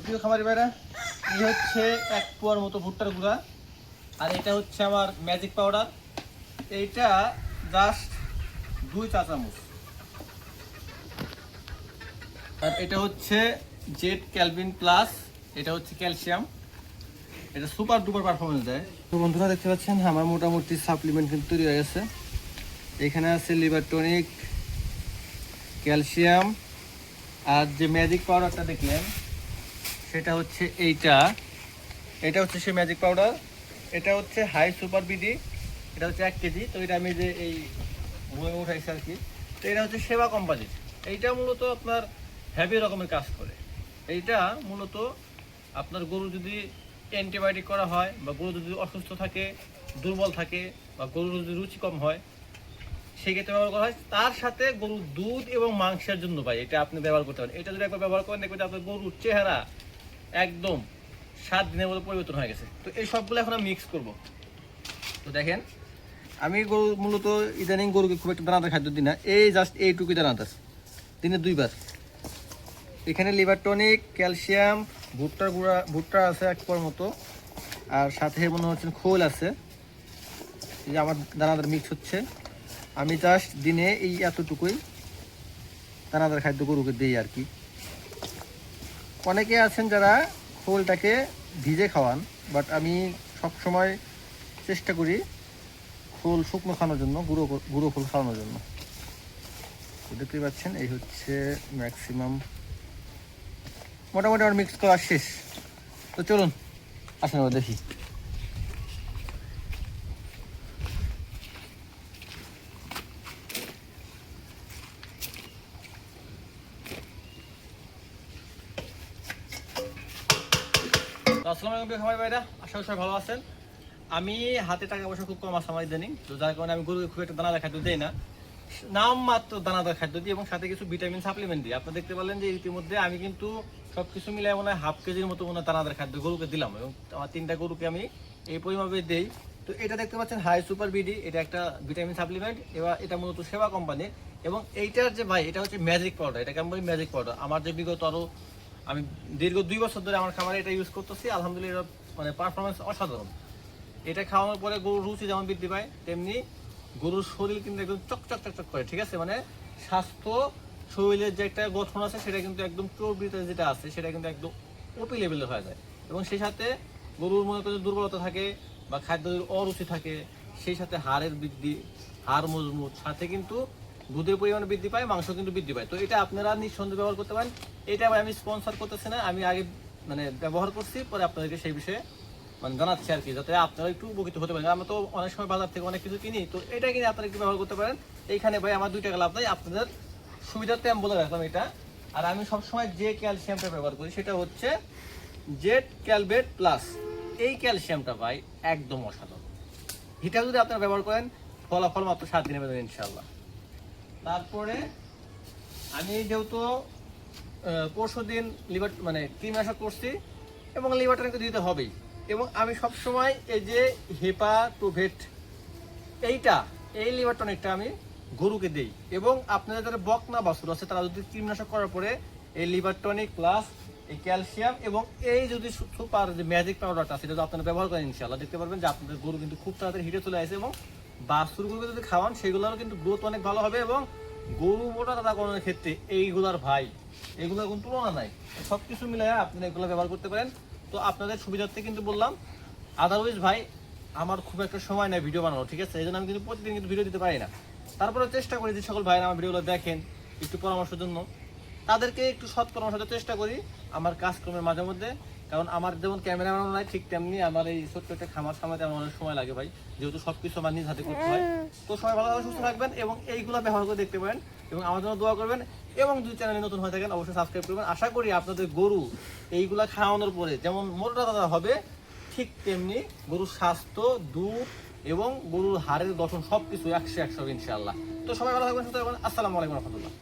প্রিয় খামারি ভাইরা, এই হচ্ছে এক পোয়ার মতো ভুট্টার গুঁড়া, আর এটা হচ্ছে আমার ম্যাজিক পাউডার। এইটা জাস্ট 2 চা চামচ। আর এটা হচ্ছে জেড ক্যালভিন প্লাস, এটা হচ্ছে ক্যালসিয়াম। এটা সুপার ডুপার পারফরমেন্স দেয়। তো বন্ধুরা দেখতে পাচ্ছেন আমার মোটামুটি সাপ্লিমেন্ট কিন্তু তৈরি হয়ে গেছে। এখানে আছে লিভার টনিক, ক্যালসিয়াম, আর যে ম্যাজিক পাউডারটা দেখলেন সেটা হচ্ছে এটা হচ্ছে সেই ম্যাজিক পাউডার। এটা হচ্ছে হাই সুপার বিডি, এটা হচ্ছে 1 কেজি। তো এটা আমি যে এই বয়ে উঠাইছি আর কি। তো এটা হচ্ছে সেবা কোম্পানির। এইটা মূলত আপনার হেভি রকমের কাজ করে। এইটা মূলত আপনার গরু যদি অ্যান্টিবায়োটিক করা হয়, বা গরু যদি অসুস্থ থাকে, দুর্বল থাকে, বা গরুর যদি রুচি কম হয়, সেক্ষেত্রে ব্যবহার করা হয়। তার সাথে গরুর দুধ এবং মাংসের জন্য ভাই এটা আপনি ব্যবহার করতে পারেন। এটা যদি একবার ব্যবহার করেন দেখবেন আপনার গরুর চেহারা একদম 7 দিনের মধ্যে পরিবর্তন হয়ে গেছে। তো এই সবগুলো এখন আমি মিক্স করবো। তো দেখেন, আমি গরু মূলত ইদানিং গরুকে খুব একটা দানাদার খাদ্য দিই না। এই জাস্ট এইটুকুই দানাদার, দিনে 2 বার। এখানে লিভার টনিক, ক্যালসিয়াম, ভুট্টার গুঁড়া, ভুট্টা আছে 1 পোয়ার মতো, আর সাথে মনে হচ্ছে খোল আছে। এই যে আমার দানাদার মিক্স হচ্ছে। আমি জাস্ট দিনে এই এতটুকুই দানাদার খাদ্য গরুকে দিই আর কি। অনেকে আছেন যারা খোলটাকে ভিজে খাওয়ান, বাট আমি সব সময় চেষ্টা করি খোল শুকনো খাওয়ানোর জন্য, গুঁড়ো খোল খাওয়ানোর জন্য। দেখতে পাচ্ছেন এই হচ্ছে ম্যাক্সিমাম, মোটামুটি আমার মিক্স করা শেষ। তো চলুন আসেন আমরা দেখি। আসসালামু আলাইকুম খামারি ভাইরা, আশা করি সবাই ভালো আছেন। আমি হাতে টাকা পয়সা খুব কম আছে আমার ইদানিং, তো যার কারণে আমি গরুকে খুব একটা দানাদার খাদ্য দিই না, নাম মাত্র দানাদার খাদ্য দিই, এবং সাথে কিছু ভিটামিন সাপ্লিমেন্ট দিই। আপনারা দেখতে পারলেন যে ইতিমধ্যে আমি কিন্তু সবকিছু মিলাই মনে হয় 1/2 কেজির মতো মনে হয় দানাদার খাদ্য গরুকে দিলাম, এবং আমার 3টা গরুকে আমি এই পরিমাপে দিই। তো এটা দেখতে পাচ্ছেন হাই সুপার বিডি, এটা একটা ভিটামিন সাপ্লিমেন্ট, এবার এটা মূলত সেবা কোম্পানি। এবং এইটার যে ভাই এটা হচ্ছে ম্যাজিক পাউডার, এটাকে আমি বলি ম্যাজিক পাউডার। আমার যে বিগত আরো আমি দীর্ঘ 2 বছর ধরে আমার খামারে এটা ইউজ করতেছি, আলহামদুলিল্লাহ মানে পারফরমেন্স অসাধারণ। এটা খাওয়ানোর পরে গরুর রুচি যেমন বৃদ্ধি পায়, তেমনি গরুর শরীর কিন্তু একদম চকচক চকচক করে, ঠিক আছে? মানে স্বাস্থ্য, শরীরের যে একটা গঠন আছে সেটা কিন্তু একদম চর্বিতে যেটা আছে সেটা কিন্তু একদম ওপি লেভেলের হয়ে যায়। এবং সেই সাথে গরুর মনে করে দুর্বলতা থাকে বা খাদ্যের অরুচি থাকে, সেই সাথে হাড়ের বৃদ্ধি, হাড় মজবুত, সাথে কিন্তু দুধের পরিমাণ বৃদ্ধি পায়, মাংস কিন্তু বৃদ্ধি পায়। তো এটা আপনারা নিঃসন্দেহে ব্যবহার করতে পারেন। এটা আমি স্পন্সর করতেছি না, আমি আগে মানে ব্যবহার করছি, পরে আপনাদেরকে সেই বিষয়ে মানে জানাচ্ছি আর কি, যাতে আপনারা একটু উপকৃত হতে পারেন। আমরা তো অনেক সময় বাজার থেকে অনেক কিছু কিনি, তো এটা কিনে আপনারা একটু ব্যবহার করতে পারেন। এইখানে ভাই আমার 2 টাকা লাভ নাই, আপনাদের সুবিধার্থে আমি বলে রাখলাম এটা। আর আমি সবসময় যে ক্যালসিয়ামটা ব্যবহার করি সেটা হচ্ছে জেড ক্যালভেট প্লাস। এই ক্যালসিয়ামটা ভাই একদম অসাধারণ। এটা যদি আপনারা ব্যবহার করেন ফলাফল মাত্র 7 দিনে পাবেন ইনশাল্লাহ। তারপরে আমি যেহেতু পরশুদিন লিভার মানে কীটনাশক করছি, এবং লিভার টনিক দিতে হবেই। এবং আমি সবসময় এই যে হেপাটোভেট এই লিভার টনিকটা আমি গরুকে দিই। এবং আপনাদের যারা বকনা বাছুর আছে তারা যদি কীটনাশক করার পরে এই লিভার টনিক প্লাস এই ক্যালসিয়াম এবং এই যদি সুপার যে ম্যাজিক পাউডারটা আছে, যদি আপনারা ব্যবহার করেন ইনশাআল্লাহ দেখতে পারবেন যে আপনাদের গরু কিন্তু খুব তাড়াতাড়ি হিটে চলে আসে, এবং বাছুরগুলোকে যদি খাওয়ান সেগুলোরও কিন্তু গ্রোথ অনেক ভালো হবে। এবং গরু মোটা তাজা করানোর ক্ষেত্রে এইগুলার ভাই এগুলোর কোনো তুলনা নাই। সব কিছু মিলিয়ে আপনারা এগুলো ব্যবহার করতে পারেন। তো আপনাদের সুবিধার্থে কিন্তু বললাম, আদারওয়াইজ ভাই আমার খুব একটা সময় নেই ভিডিও বানানো, ঠিক আছে? এই জন্য আমি কিন্তু প্রতিদিন কিন্তু ভিডিও দিতে পারি না। তারপরে চেষ্টা করি যে সকল ভাইরা আমার ভিডিওগুলো দেখেন একটু পরামর্শের জন্য, তাদেরকে একটু সৎ পরামর্শ দেওয়ার চেষ্টা করি আমার কাজকর্মের মাঝে মধ্যে। কারণ আমার যেমন ক্যামেরা বানানো নাই, ঠিক তেমনি আমার এই ছোট্ট একটা খামার সামলাতে আমার অনেক সময় লাগে ভাই, যেহেতু সবকিছু আমার নিজ হাতে করতে হয়। তো সবাই ভালোভাবে সুস্থ থাকবেন এবং এইগুলো ব্যবহার করে দেখতে পারেন, এবং আমার জন্য দোয়া করবেন। এবং যদি চ্যানেলে নতুন হয়ে থাকেন অবশ্যই সাবস্ক্রাইব করবেন। আশা করি আপনাদের গরু এইগুলা খাওয়ানোর পরে যেমন মোটা তাজা হবে, ঠিক তেমনি গরুর স্বাস্থ্য, দুধ এবং গরুর হাড়ের গঠন সবকিছু 100 ইনশাআল্লাহ। তো সবাই ভালো থাকবেন, সুস্থ থাকবেন। আসসালামু আলাইকুম রহমতুল্লাহ।